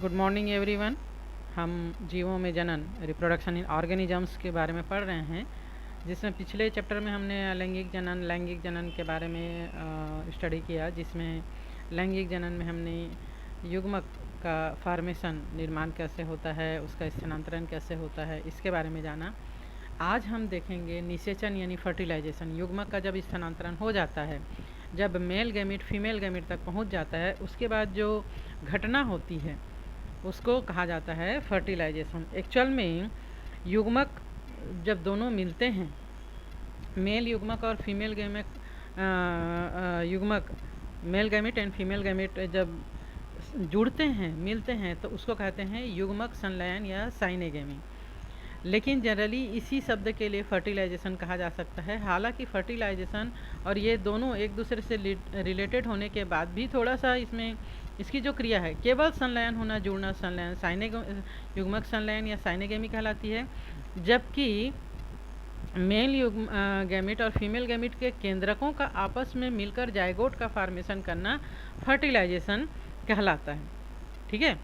Good morning everyone. हम जीवों में जनन रिप्रोडक्शन इन ऑर्गेनिजम्स के बारे में पढ़ रहे हैं, जिसमें पिछले चैप्टर में हमने लैंगिक जनन के बारे में स्टडी किया, जिसमें लैंगिक जनन में हमने युग्मक का फॉर्मेशन निर्माण कैसे होता है, उसका स्थानांतरण कैसे होता है, इसके बारे में जाना। आज हम देखेंगे निषेचन यानी फर्टिलाइजेशन। युग्मक का जब स्थानांतरण हो जाता है, जब मेल गैमीट फीमेल गैमीट तक पहुंच जाता है, उसके बाद जो घटना होती है उसको कहा जाता है फर्टिलाइजेशन। एक्चुअल में युग्मक जब दोनों मिलते हैं, मेल युग्मक और फीमेल युग्मक, male gamete and female gamete जब जुड़ते हैं, मिलते हैं, तो उसको कहते हैं युग्मक संलयन या साइनेगेमी। लेकिन जनरली इसी शब्द के लिए फर्टिलाइजेशन कहा जा सकता है। हालांकि फर्टिलाइजेशन और ये दोनों एक दूसरे से रिलेटेड होने के बाद भी थोड़ा सा इसमें इसकी जो क्रिया है, केवल संलयन होना, जुड़ना संलयन युग्मक संलयन या साइनेगेमी कहलाती है, जबकि मेल गैमीट और फीमेल गैमीट के केंद्रकों का आपस में मिलकर जायगोट का फॉर्मेशन करना फर्टिलाइजेशन कहलाता है। ठीक है,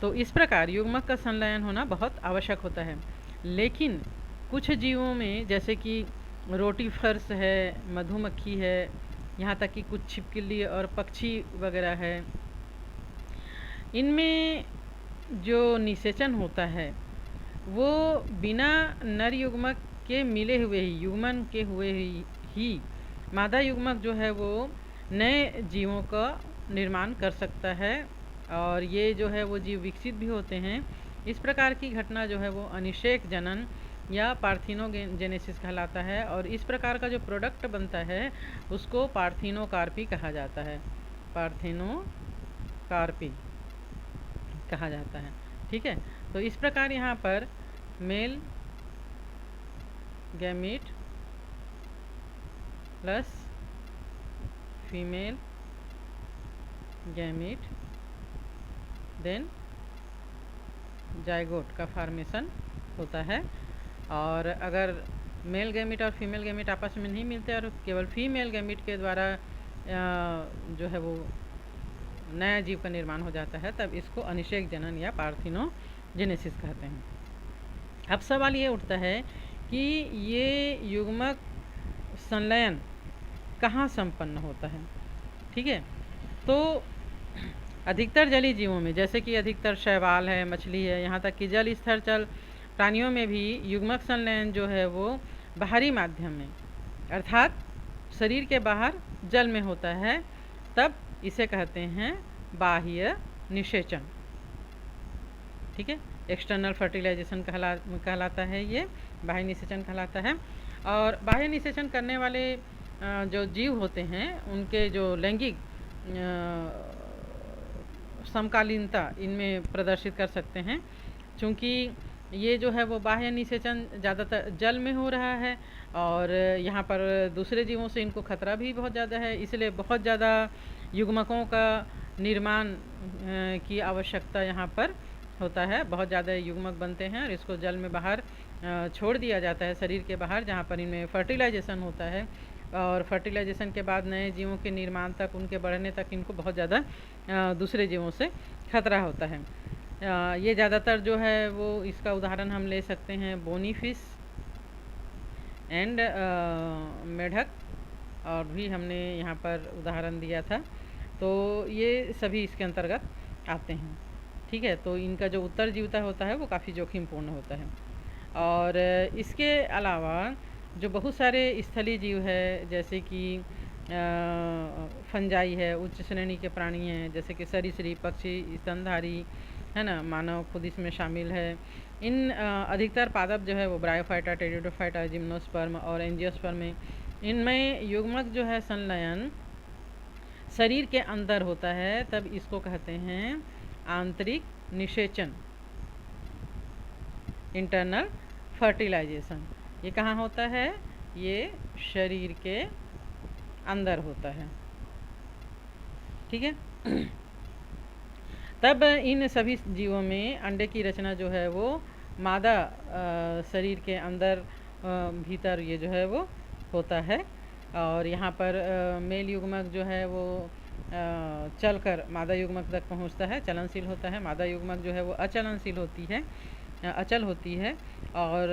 तो इस प्रकार युग्मक का संलयन होना बहुत आवश्यक होता है। लेकिन कुछ जीवों में, जैसे कि रोटीफर्स है, मधुमक्खी है, यहाँ तक कि कुछ छिपकली और पक्षी वगैरह है, इनमें जो निषेचन होता है वो बिना नर युग्मक के मिले हुए ही, युग्मन के हुए ही मादा युग्मक जो है वो नए जीवों का निर्माण कर सकता है, और ये जो है वो जीव विकसित भी होते हैं। इस प्रकार की घटना जो है वो अनिषेक जनन या पार्थिनोजेनेसिस कहलाता है, और इस प्रकार का जो प्रोडक्ट बनता है उसको पार्थिनोकार्पी कहा जाता है। पार्थिनोकार्पी कहा जाता है। ठीक है, तो इस प्रकार यहाँ पर male gamete plus female gamete then zygote का फॉर्मेशन होता है। और अगर मेल गैमीट और फीमेल गैमीट आपस में नहीं मिलते और केवल फीमेल गैमीट के द्वारा जो है वो नया जीव का निर्माण हो जाता है, तब इसको अनिषेक जनन या पार्थिनोजेनेसिस कहते हैं। अब सवाल ये उठता है कि ये युग्मक संलयन कहाँ संपन्न होता है। ठीक है, तो अधिकतर जलीय जीवों में, जैसे कि अधिकतर शैवाल है, मछली है, यहाँ तक कि जल स्थलचर प्राणियों में भी युग्मक संलयन जो है वो बाहरी माध्यम में, अर्थात शरीर के बाहर जल में होता है, तब इसे कहते हैं बाह्य निषेचन। ठीक है, एक्सटर्नल फर्टिलाइजेशन कहलाता है, ये बाह्य निषेचन कहलाता है। और बाह्य निषेचन करने वाले जो जीव होते हैं उनके जो लैंगिक समकालीनता इनमें प्रदर्शित कर सकते हैं। चूँकि ये जो है वो बाह्य निषेचन ज़्यादातर जल में हो रहा है, और यहाँ पर दूसरे जीवों से इनको खतरा भी बहुत ज़्यादा है, इसलिए बहुत ज़्यादा युग्मकों का निर्माण की आवश्यकता यहाँ पर होता है। बहुत ज़्यादा युग्मक बनते हैं और इसको जल में बाहर छोड़ दिया जाता है, शरीर के बाहर, जहाँ पर इनमें फर्टिलाइजेशन होता है, और फर्टिलाइजेशन के बाद नए जीवों के निर्माण तक, उनके बढ़ने तक इनको बहुत ज़्यादा दूसरे जीवों से खतरा होता है। ये ज़्यादातर जो है वो, इसका उदाहरण हम ले सकते हैं बोनीफिश एंड मेढक, और भी हमने यहाँ पर उदाहरण दिया था, तो ये सभी इसके अंतर्गत आते हैं। ठीक है, तो इनका जो उत्तरजीविता होता है वो काफ़ी जोखिमपूर्ण होता है। और इसके अलावा जो बहुत सारे स्थलीय जीव है, जैसे कि फंजाई है, उच्च श्रेणी के प्राणी हैं, जैसे कि सरीसृप, पक्षी, स्तनधारी है ना, मानव खुद इसमें शामिल है। इन अधिकतर पादप जो है वो ब्रायोफाइटा, टेरिडोफाइटा, जिम्नोस्पर्म और एंजियोस्पर्म में, इनमें युग्मक जो है संलयन शरीर के अंदर होता है, तब इसको कहते हैं आंतरिक निषेचन, इंटरनल फर्टिलाइजेशन। ये कहाँ होता है? ये शरीर के अंदर होता है। ठीक है, तब इन सभी जीवों में अंडे की रचना जो है वो मादा शरीर के अंदर भीतर ये जो है वो होता है, और यहाँ पर मेल युग्मक जो है वो चलकर मादा युग्मक तक पहुंचता है, चलनशील होता है। मादा युग्मक जो है वो अचलनशील होती है, अचल होती है, और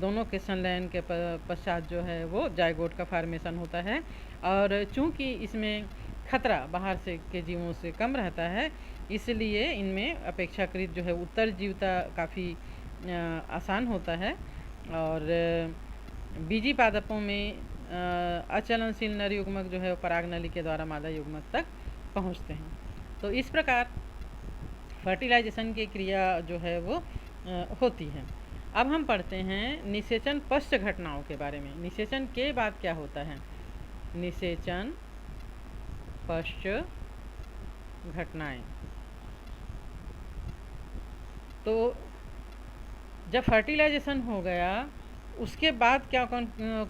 दोनों के संलयन के पश्चात जो है वो जायगोट का फॉर्मेशन होता है। और चूंकि इसमें खतरा बाहर से के जीवों से कम रहता है, इसलिए इनमें अपेक्षाकृत जो है उत्तरजीविता काफ़ी आसान होता है। और बीजी पादपों में अचलनशील नर युग्मक जो है परागनली के द्वारा मादा युग्मक तक पहुंचते हैं। तो इस प्रकार फर्टिलाइजेशन की क्रिया जो है वो होती है। अब हम पढ़ते हैं निषेचन पश्च घटनाओं के बारे में। निषेचन के बाद क्या होता है? निषेचन पश्च घटनाएं। तो जब फर्टिलाइजेशन हो गया उसके बाद क्या कौन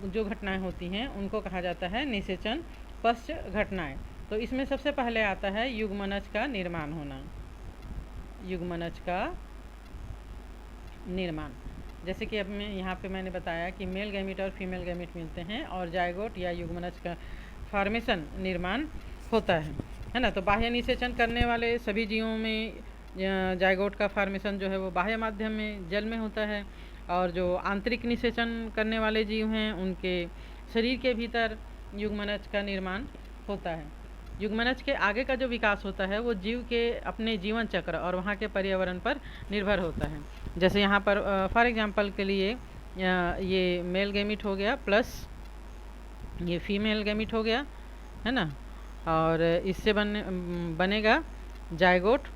जो घटनाएं होती हैं उनको कहा जाता है निषेचन पश्च घटनाएं। तो इसमें सबसे पहले आता है युग्मनज का निर्माण होना। युग्मनज का निर्माण, जैसे कि अब मैं यहाँ पे मैंने बताया कि मेल गैमीट और फीमेल गैमीट मिलते हैं और जायगोट या युग्मनज का फॉर्मेशन निर्माण होता है ना। तो बाह्य निषेचन करने वाले सभी जीवों में जायगोट का फॉर्मेशन जो है वो बाह्य माध्यम में जल में होता है, और जो आंतरिक निषेचन करने वाले जीव हैं उनके शरीर के भीतर युग्मनज का निर्माण होता है। युग्मनज के आगे का जो विकास होता है वो जीव के अपने जीवन चक्र और वहाँ के पर्यावरण पर निर्भर होता है। जैसे यहाँ पर फॉर एग्जांपल के लिए ये मेल गैमीट हो गया प्लस ये फीमेल गैमीट हो गया, है ना, और इससे बनेगा जायगोट।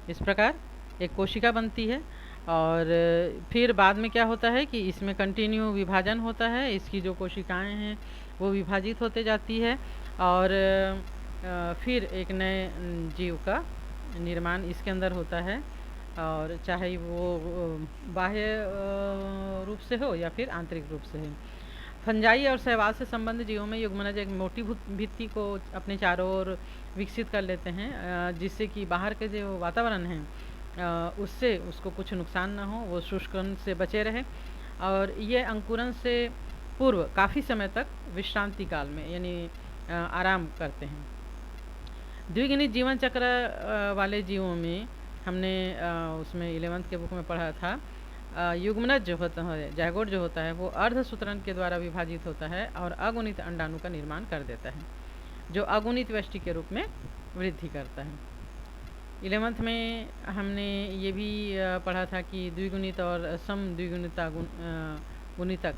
इस प्रकार एक कोशिका बनती है, और फिर बाद में क्या होता है कि इसमें कंटिन्यू विभाजन होता है। इसकी जो कोशिकाएं हैं वो विभाजित होते जाती है, और फिर एक नए जीव का निर्माण इसके अंदर होता है, और चाहे वो बाह्य रूप से हो या फिर आंतरिक रूप से हो। फंजाई और शैवाल से संबंधित जीवों में युग्मनज एक मोटी भित्ति को अपने चारों ओर विकसित कर लेते हैं, जिससे कि बाहर के जो वातावरण है उससे उसको कुछ नुकसान ना हो, वो शुष्कन से बचे रहे। और ये अंकुरन से पूर्व काफ़ी समय तक विश्रांति काल में यानी आराम करते हैं। द्विगुणित जीवन चक्र वाले जीवों में हमने उसमें 11th के बुक में पढ़ा था, युग्मनज जो होता है, जायगोट जो होता है वो अर्धसूत्रण के द्वारा विभाजित होता है और अगुणित अंडाणु का निर्माण कर देता है, जो अगुणित व्यष्टि के रूप में वृद्धि करता है। 11th में हमने ये भी पढ़ा था कि द्विगुणित और सम द्विगुणिता गुणितक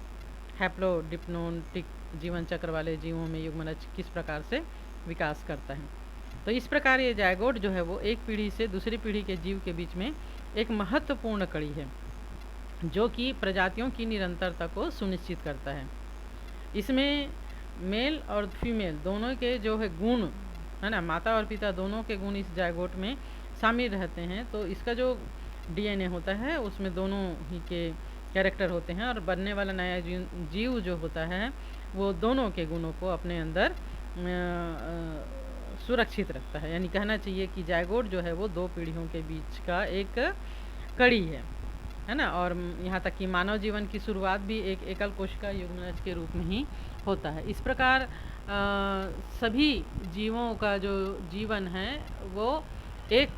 हैप्लोडिप्लोइडिक जीवन चक्र वाले जीवों में युग्मनज किस प्रकार से विकास करता है। तो इस प्रकार ये जायगोट जो है वो एक पीढ़ी से दूसरी पीढ़ी के जीव के बीच में एक महत्वपूर्ण कड़ी है, जो कि प्रजातियों की निरंतरता को सुनिश्चित करता है। इसमें मेल और फीमेल दोनों के जो है गुण है ना, माता और पिता दोनों के गुण इस जायगोट में शामिल रहते हैं। तो इसका जो डीएनए होता है उसमें दोनों ही के कैरेक्टर होते हैं, और बनने वाला नया जीव जो होता है वो दोनों के गुणों को अपने अंदर सुरक्षित रखता है। यानी कहना चाहिए कि जायगोट जो है वो दो पीढ़ियों के बीच का एक कड़ी है ना। और यहाँ तक कि मानव जीवन की शुरुआत भी एक एकल कोशिका युग्मनज के रूप में ही होता है। इस प्रकार सभी जीवों का जो जीवन है वो एक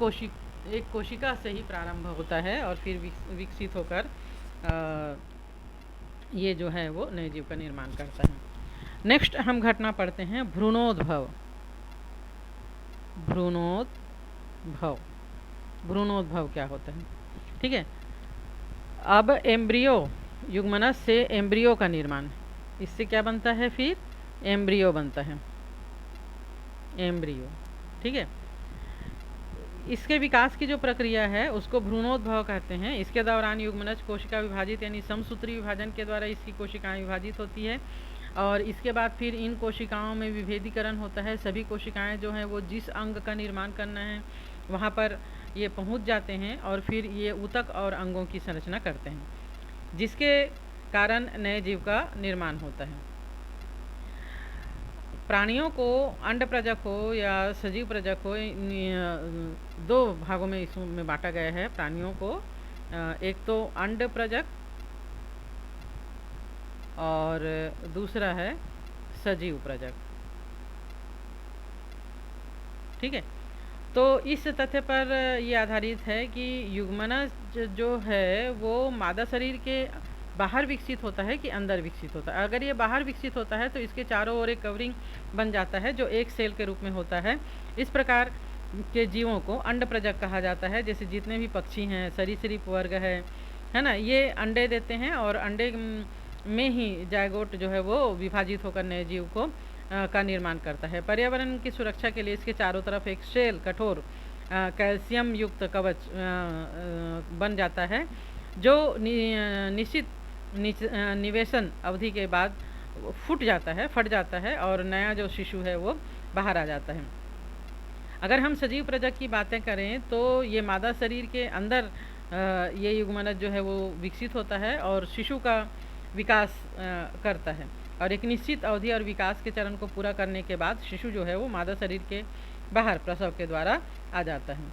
कोशिका से ही प्रारंभ होता है और फिर विकसित होकर ये जो है वो नए जीव का निर्माण करता है। नेक्स्ट हम घटना पढ़ते हैं भ्रूणोद्भव। भ्रूणोद्भव, भ्रूणोद्भव क्या होता है, ठीक है। अब एम्ब्रियो, युग्मनज से एम्ब्रियो का निर्माण, इससे क्या बनता है, फिर एम्ब्रियो बनता है, एम्ब्रियो, ठीक है। इसके विकास की जो प्रक्रिया है उसको भ्रूणोद्भव कहते हैं। इसके दौरान युग्मनज कोशिका विभाजित यानी समसूत्री विभाजन के द्वारा इसकी कोशिकाएं विभाजित होती है, और इसके बाद फिर इन कोशिकाओं में विभेदीकरण होता है। सभी कोशिकाएं जो हैं वो जिस अंग का निर्माण करना है वहाँ पर ये पहुँच जाते हैं, और फिर ये ऊतक और अंगों की संरचना करते हैं, जिसके कारण नए जीव का निर्माण होता है। प्राणियों को अंड प्रजक हो या सजीव प्रजक हो, दो भागों में इसमें बांटा गया है प्राणियों को। एक तो अंड प्रजक और दूसरा है सजीव प्रजक। ठीक है। तो इस तथ्य पर ये आधारित है कि युग्मनज जो है वो मादा शरीर के बाहर विकसित होता है कि अंदर विकसित होता है। अगर ये बाहर विकसित होता है तो इसके चारों ओर एक कवरिंग बन जाता है जो एक सेल के रूप में होता है। इस प्रकार के जीवों को अंड प्रजक कहा जाता है। जैसे जितने भी पक्षी हैं, सरीसृप वर्ग है ना, ये अंडे देते हैं और अंडे में ही जायगोट जो है वो विभाजित होकर नए जीव को का निर्माण करता है। पर्यावरण की सुरक्षा के लिए इसके चारों तरफ एक शेल, कठोर कैल्शियम युक्त कवच बन जाता है जो निश्चित निवेशन अवधि के बाद फट जाता है और नया जो शिशु है वो बाहर आ जाता है। अगर हम सजीव प्रजक की बातें करें तो ये मादा शरीर के अंदर ये युग्मनज जो है वो विकसित होता है और शिशु का विकास करता है और एक निश्चित अवधि और विकास के चरण को पूरा करने के बाद शिशु जो है वो मादा शरीर के बाहर प्रसव के द्वारा आ जाता है।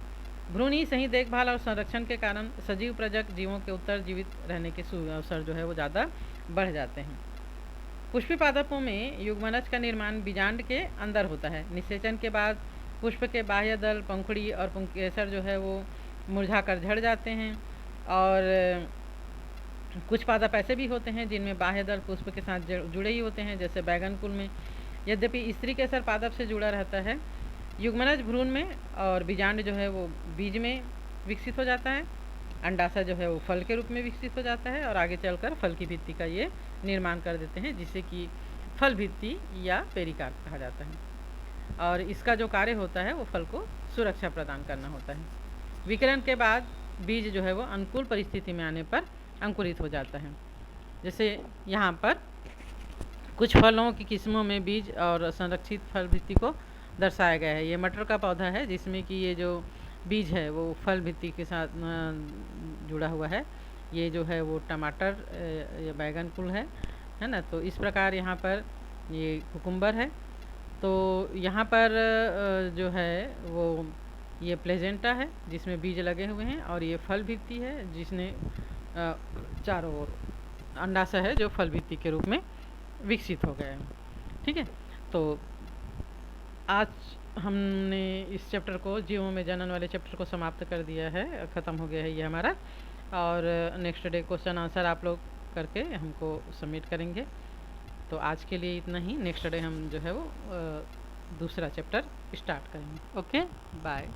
भ्रूणी सही देखभाल और संरक्षण के कारण सजीव प्रजक जीवों के उत्तर जीवित रहने के अवसर जो है वो ज़्यादा बढ़ जाते हैं। पुष्पी पादपों में युग्मनज का निर्माण बीजांड के अंदर होता है। निषेचन के बाद पुष्प के बाह्य दल, पंखुड़ी और पुंकेसर जो है वो मुरझाकर झड़ जाते हैं और कुछ पादप ऐसे भी होते हैं जिनमें बाह्य दल पुष्प के साथ जुड़े ही होते हैं, जैसे बैगन कुल में। यद्यपि स्त्री केसर पादप से जुड़ा रहता है। युग्मनज भ्रूण में और बीजांड जो है वो बीज में विकसित हो जाता है। अंडाशय जो है वो फल के रूप में विकसित हो जाता है और आगे चलकर फल की भित्ति का ये निर्माण कर देते हैं, जिसे कि फल भित्ति या पेरिकार्प कहा जाता है। और इसका जो कार्य होता है वो फल को सुरक्षा प्रदान करना होता है। विकिरण के बाद बीज जो है वो अनुकूल परिस्थिति में आने पर अंकुरित हो जाता है। जैसे यहाँ पर कुछ फलों की किस्मों में बीज और संरक्षित फल भित्ति को दर्शाया गया है। ये मटर का पौधा है जिसमें कि ये जो बीज है वो फल भित्ति के साथ जुड़ा हुआ है। ये जो है वो टमाटर या बैगन कुल है ना। तो इस प्रकार यहाँ पर ये कुकुम्बर है। तो यहाँ पर जो है वो ये प्लेजेंटा है जिसमें बीज लगे हुए हैं और ये फल भित्ति है जिसने चारों ओर अंडाशय है जो फल भित्ति के रूप में विकसित हो गया है। ठीक है, तो आज हमने इस चैप्टर को, जीवों में जनन वाले चैप्टर को समाप्त कर दिया है, ख़त्म हो गया है ये हमारा। और नेक्स्ट डे क्वेश्चन आंसर आप लोग करके हमको सबमिट करेंगे। तो आज के लिए इतना ही। नेक्स्ट डे हम जो है वो दूसरा चैप्टर स्टार्ट करेंगे। Okay, bye.